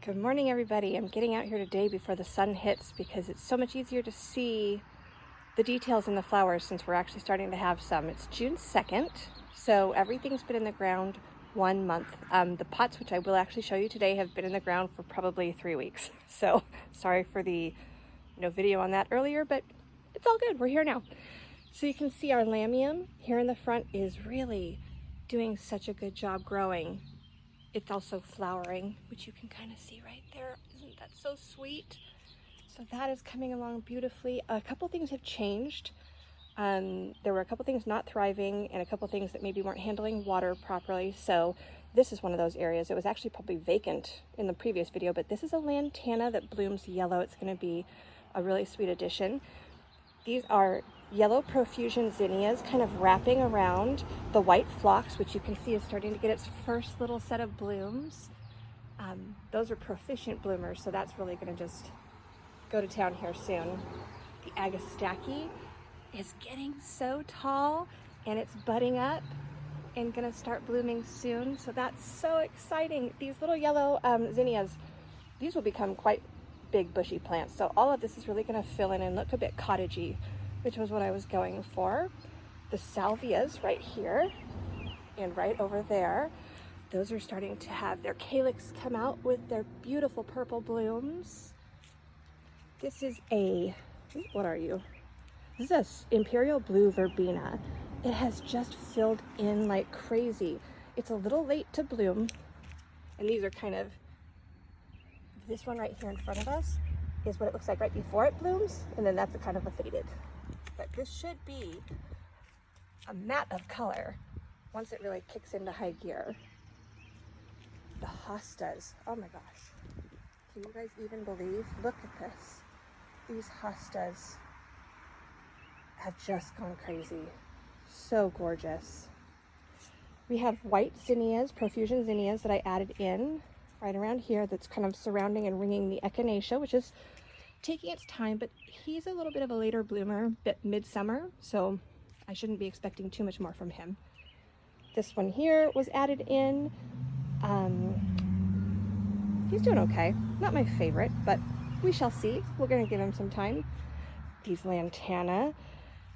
Good morning, everybody. I'm getting out here today before the sun hits because it's so much easier to see the details in the flowers since we're actually starting to have some. It's June 2nd, so everything's been in the ground 1 month. The pots, which I will actually show you today, have been in the ground for probably 3 weeks. So sorry for the video on that earlier, but it's all good. We're here now. So you can see our lamium here in the front is really doing such a good job growing. It's also flowering, which you can kind of see right there. Isn't that so sweet? So that is coming along beautifully. A couple things have changed. There were a couple things not thriving and a couple things that maybe weren't handling water properly. So this is one of those areas. It was actually probably vacant in the previous video, but this is a lantana that blooms yellow. It's going to be a really sweet addition. These are yellow profusion zinnias kind of wrapping around the white phlox, which you can see is starting to get its first little set of blooms. Those are proficient bloomers, so that's really going to just go to town here soon. The agastache is getting so tall and it's budding up and going to start blooming soon, so that's so exciting. These little yellow zinnias, these will become quite big bushy plants, so all of this is really going to fill in and look a bit cottagey, which was what I was going for. The salvias right here and right over there, those are starting to have their calyx come out with their beautiful purple blooms. This is what are you? This is an imperial blue verbena. It has just filled in like crazy. It's a little late to bloom, and these are kind of, this one right here in front of us is what it looks like right before it blooms, and then that's a kind of a faded. But this should be a matte of color once it really kicks into high gear. The hostas, oh my gosh. Can you guys even believe? Look at this. These hostas have just gone crazy. So gorgeous. We have white zinnias, profusion zinnias that I added in right around here that's kind of surrounding and ringing the echinacea, which is taking its time, but he's a little bit of a later bloomer, bit midsummer, so I shouldn't be expecting too much more from him. This one here was added in. He's doing okay. Not my favorite, but we shall see. We're going to give him some time. These lantana,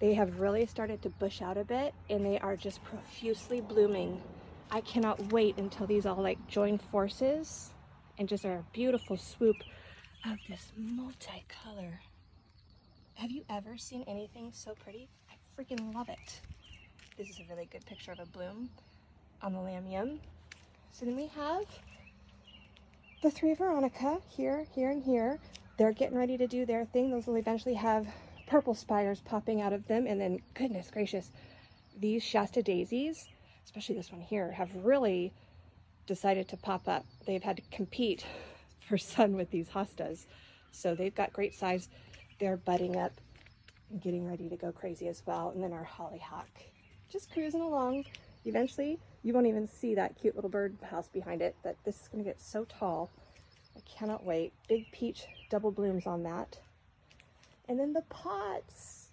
they have really started to bush out a bit, and they are just profusely blooming. I cannot wait until these all like join forces and just are a beautiful swoop of this multicolor. Have you ever seen anything so pretty? I freaking love it. This is a really good picture of a bloom on the lamium. So then we have the three Veronica here, here, and here. They're getting ready to do their thing. Those will eventually have purple spires popping out of them. And then, goodness gracious, these Shasta daisies, especially this one here, have really decided to pop up. They've had to compete for sun with these hostas. So they've got great size. They're budding up and getting ready to go crazy as well. And then our hollyhock, just cruising along. Eventually, you won't even see that cute little bird house behind it, but this is gonna get so tall. I cannot wait. Big peach double blooms on that. And then the pots.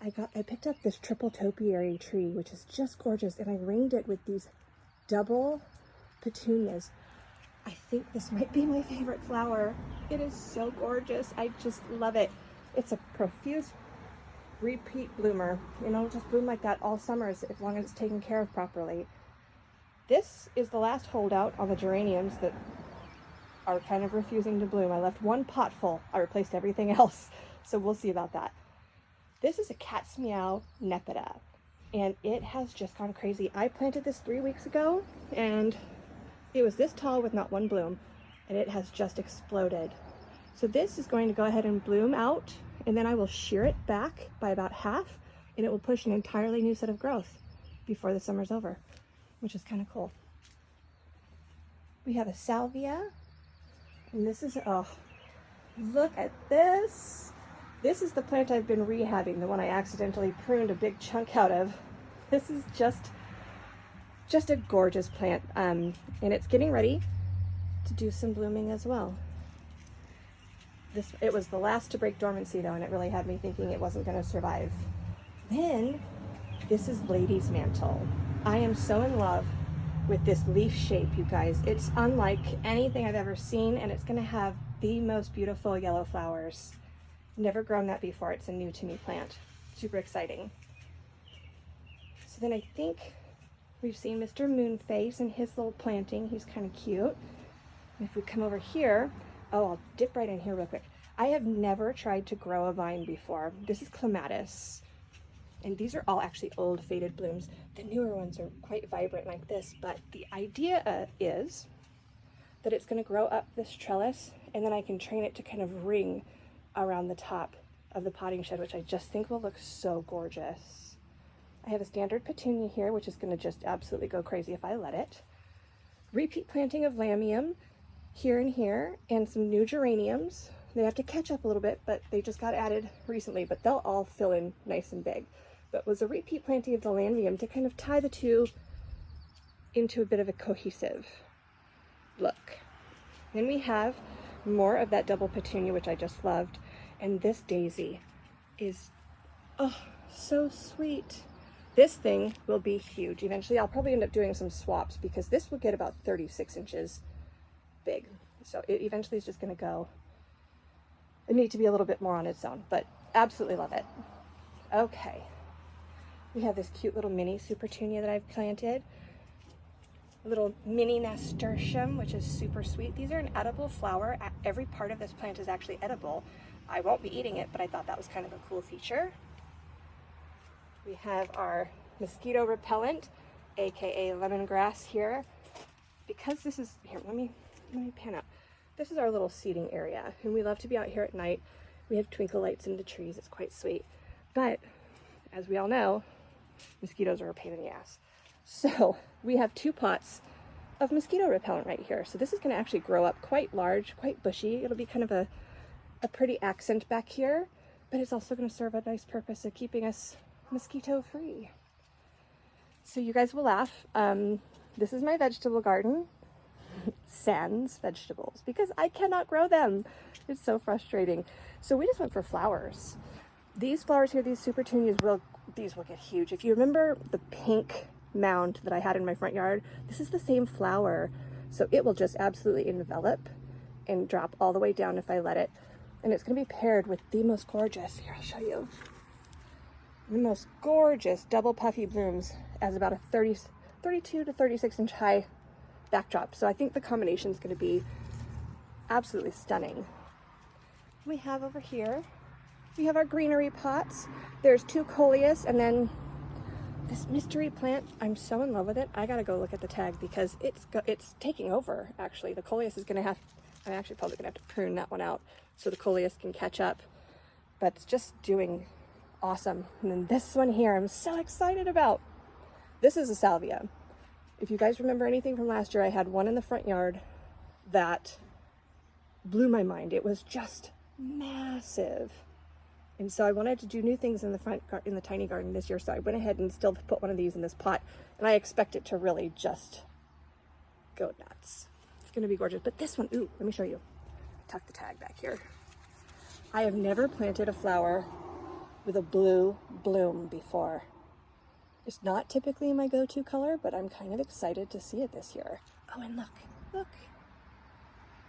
I picked up this triple topiary tree, which is just gorgeous, and I ringed it with these double petunias. I think this might be my favorite flower. It is so gorgeous. I just love it. It's a profuse repeat bloomer. Just bloom like that all summer as long as it's taken care of properly. This is the last holdout on the geraniums that are kind of refusing to bloom. I left one pot full. I replaced everything else, so we'll see about that. This is a cat's meow nepeta, and it has just gone crazy. I planted this 3 weeks ago, and it was this tall with not one bloom, and it has just exploded. So this is going to go ahead and bloom out, and then I will shear it back by about half, and it will push an entirely new set of growth before the summer's over, which is kind of cool. We have a salvia, and this is, oh, look at this. This is the plant I've been rehabbing, the one I accidentally pruned a big chunk out of. This is just a gorgeous plant, and it's getting ready to do some blooming as well. It was the last to break dormancy though, and it really had me thinking it wasn't going to survive. Then this is Lady's Mantle. I am so in love with this leaf shape, you guys. It's unlike anything I've ever seen, and it's gonna have the most beautiful yellow flowers. Never grown that before. It's a new to me plant. Super exciting. So then I think we've seen Mr. Moonface and his little planting. He's kind of cute. And if we come over here, oh, I'll dip right in here real quick. I have never tried to grow a vine before. This is Clematis. And these are all actually old faded blooms. The newer ones are quite vibrant like this, but the idea is that it's gonna grow up this trellis, and then I can train it to kind of ring around the top of the potting shed, which I just think will look so gorgeous. I have a standard petunia here, which is gonna just absolutely go crazy if I let it. Repeat planting of Lamium here and here, and some new geraniums. They have to catch up a little bit, but they just got added recently, but they'll all fill in nice and big. But it was a repeat planting of the Lamium to kind of tie the two into a bit of a cohesive look. Then we have more of that double petunia, which I just loved. And this daisy is, oh, so sweet. This thing will be huge. Eventually, I'll probably end up doing some swaps because this will get about 36 inches big. So it eventually is just gonna go. It needs to be a little bit more on its own, but absolutely love it. Okay. We have this cute little mini Supertunia that I've planted. A little mini nasturtium, which is super sweet. These are an edible flower. Every part of this plant is actually edible. I won't be eating it, but I thought that was kind of a cool feature. We have our mosquito repellent, aka lemongrass here. Because this is, here, let me pan up. This is our little seating area, and we love to be out here at night. We have twinkle lights in the trees. It's quite sweet. But as we all know, mosquitoes are a pain in the ass. So we have 2 pots of mosquito repellent right here. So this is going to actually grow up quite large, quite bushy. It'll be kind of a pretty accent back here, but it's also going to serve a nice purpose of keeping us mosquito free. So you guys will laugh. This is my vegetable garden, sans vegetables, because I cannot grow them. It's so frustrating. So we just went for flowers. These flowers here, these Supertunias, these will get huge. If you remember the pink mound that I had in my front yard, this is the same flower. So it will just absolutely envelop and drop all the way down if I let it. And it's gonna be paired with the most gorgeous, here I'll show you, the most gorgeous double puffy blooms as about a 32 to 36 inch high backdrop. So I think the combination is gonna be absolutely stunning. We have over here, we have our greenery pots. There's 2 coleus, and then this mystery plant, I'm so in love with it. I gotta go look at the tag because it's taking over, actually. The coleus is gonna have, I'm actually probably gonna have to prune that one out so the coleus can catch up. But it's just doing awesome. And then this one here, I'm so excited about. This is a salvia. If you guys remember anything from last year, I had one in the front yard that blew my mind. It was just massive. And so I wanted to do new things in the tiny garden this year. So I went ahead and still put one of these in this pot, and I expect it to really just go nuts. It's gonna be gorgeous. But this one, ooh, let me show you. Tuck the tag back here. I have never planted a flower with a blue bloom before. It's not typically my go-to color, but I'm kind of excited to see it this year. Oh, and look.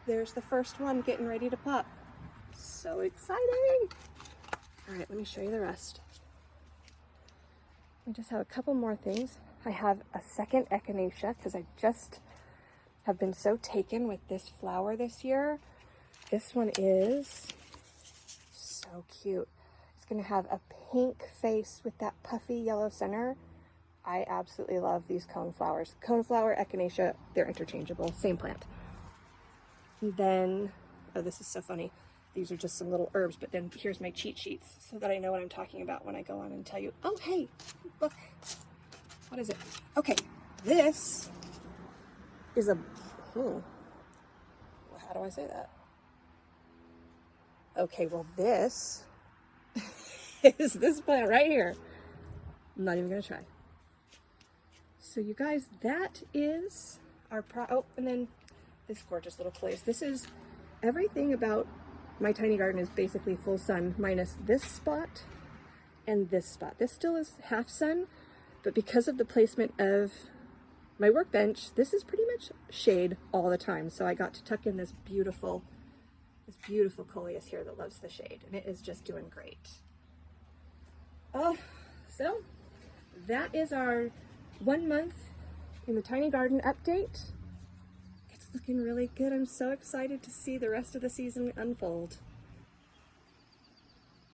There's the first one getting ready to pop. So exciting. All right, let me show you the rest. We just have a couple more things. I have a second echinacea because I just have been so taken with this flower this year. This one is so cute. It's gonna have a pink face with that puffy yellow center. I absolutely love these cone flowers. Coneflower, echinacea, they're interchangeable, same plant. And then, oh, this is so funny. These are just some little herbs, but then here's my cheat sheets so that I know what I'm talking about when I go on and tell you, oh, hey, look, what is it? Okay, this is a, how do I say that? Okay, well, this is this plant right here. I'm not even gonna try. So you guys, that is our oh, and then this gorgeous little place. This is everything about my tiny garden is basically full sun minus this spot and this spot. This still is half sun, but because of the placement of my workbench, this is pretty much shade all the time. So I got to tuck in this beautiful coleus here that loves the shade, and it is just doing great. Oh, so that is our 1 month in the tiny garden update. It's looking really good. I'm so excited to see the rest of the season unfold.